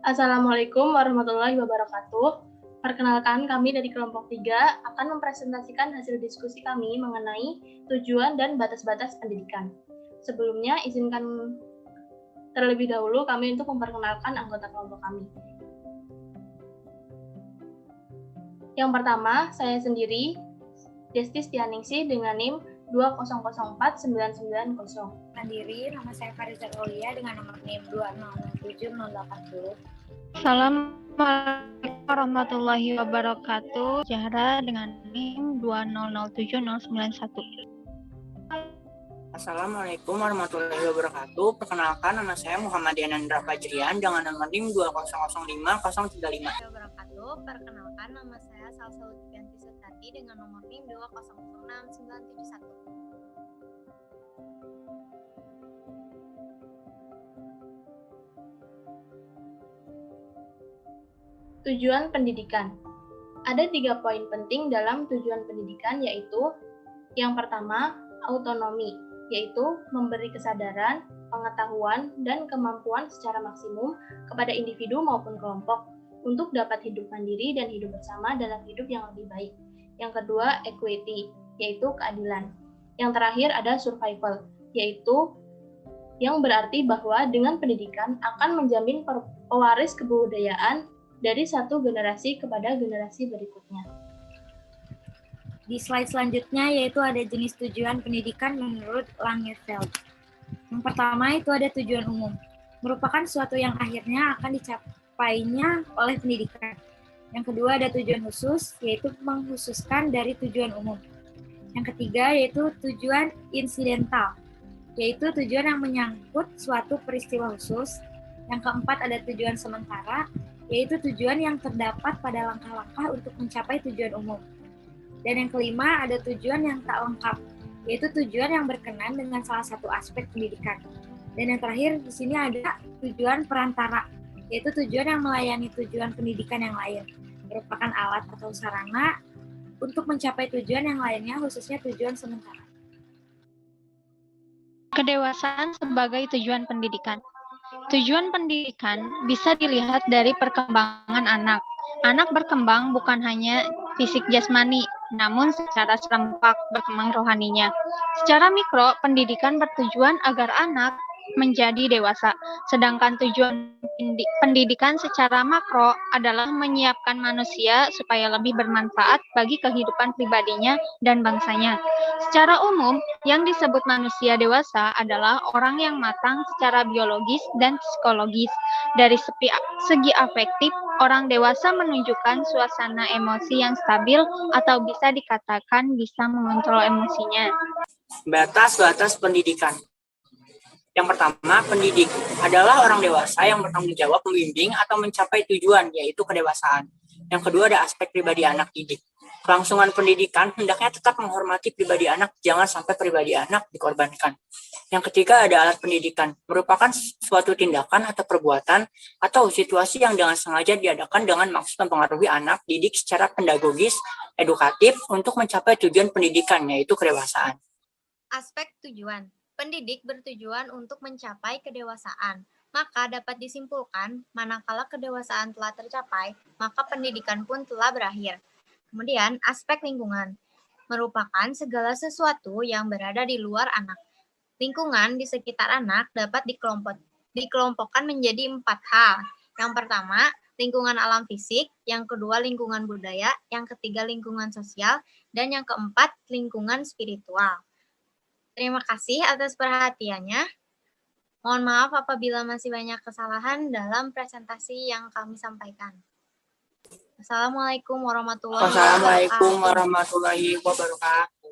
Assalamualaikum warahmatullahi wabarakatuh. Perkenalkan, kami dari kelompok 3 akan mempresentasikan hasil diskusi kami mengenai tujuan dan batas-batas pendidikan. Sebelumnya, izinkan terlebih dahulu kami untuk memperkenalkan anggota kelompok kami. Yang pertama, saya sendiri, Desti Stianingsih dengan NIM 2004990. Mandiri, nama saya Fariza Aulia dengan nomor NIM 2007080. Assalamualaikum warahmatullahi wabarakatuh. Zahra dengan NIM 2007091. Assalamualaikum warahmatullahi wabarakatuh. Perkenalkan, nama saya Muhammad Yanandra Fajrian dengan nomor NIM 2005035. Perkenalkan, nama saya Salsa Lutfianti Sutati dengan nomor NIM 2006971. Tujuan pendidikan. Ada 3 poin penting dalam tujuan pendidikan, yaitu yang pertama, autonomi, yaitu memberi kesadaran, pengetahuan, dan kemampuan secara maksimum kepada individu maupun kelompok untuk dapat hidup mandiri dan hidup bersama dalam hidup yang lebih baik. Yang kedua, equity, yaitu keadilan. Yang terakhir ada survival, yaitu yang berarti bahwa dengan pendidikan akan menjamin pewaris kebudayaan dari satu generasi kepada generasi berikutnya. Di slide selanjutnya yaitu ada jenis tujuan pendidikan menurut Langenfeld. Yang pertama itu ada tujuan umum, merupakan suatu yang akhirnya akan dicapainya oleh pendidikan. Yang kedua ada tujuan khusus, yaitu mengkhususkan dari tujuan umum. Yang ketiga yaitu tujuan insidental, yaitu tujuan yang menyangkut suatu peristiwa khusus. Yang keempat ada tujuan sementara, yaitu tujuan yang terdapat pada langkah-langkah untuk mencapai tujuan umum. Dan yang kelima ada tujuan yang tak lengkap, yaitu tujuan yang berkenan dengan salah satu aspek pendidikan. Dan yang terakhir di sini ada tujuan perantara, yaitu tujuan yang melayani tujuan pendidikan yang lain, merupakan alat atau sarana untuk mencapai tujuan yang lainnya, khususnya tujuan sementara. Kedewasaan sebagai tujuan pendidikan. Tujuan pendidikan bisa dilihat dari perkembangan anak. Anak berkembang bukan hanya fisik jasmani, namun secara serempak berkembang rohaninya. Secara mikro, pendidikan bertujuan agar anak menjadi dewasa, sedangkan tujuan pendidikan secara makro adalah menyiapkan manusia supaya lebih bermanfaat bagi kehidupan pribadinya dan bangsanya. Secara umum, yang disebut manusia dewasa adalah orang yang matang secara biologis dan psikologis. Dari segi afektif, orang dewasa menunjukkan suasana emosi yang stabil atau bisa dikatakan bisa mengontrol emosinya. Batas-batas pendidikan. Yang pertama, pendidik adalah orang dewasa yang bertanggung jawab membimbing atau mencapai tujuan, yaitu kedewasaan. Yang kedua ada aspek pribadi anak didik. Kelangsungan pendidikan hendaknya tetap menghormati pribadi anak, jangan sampai pribadi anak dikorbankan. Yang ketiga ada alat pendidikan, merupakan suatu tindakan atau perbuatan atau situasi yang dengan sengaja diadakan dengan maksud mempengaruhi anak didik secara pedagogis, edukatif untuk mencapai tujuan pendidikan, yaitu kedewasaan. Aspek tujuan. Pendidik bertujuan untuk mencapai kedewasaan. Maka dapat disimpulkan, manakala kedewasaan telah tercapai, maka pendidikan pun telah berakhir. Kemudian, aspek lingkungan. Merupakan segala sesuatu yang berada di luar anak. Lingkungan di sekitar anak dapat dikelompokkan menjadi 4 hal. Yang pertama, lingkungan alam fisik. Yang kedua, lingkungan budaya. Yang ketiga, lingkungan sosial. Dan yang keempat, lingkungan spiritual. Terima kasih atas perhatiannya. Mohon maaf apabila masih banyak kesalahan dalam presentasi yang kami sampaikan. Assalamualaikum warahmatullahi wabarakatuh. Wassalamualaikum warahmatullahi wabarakatuh.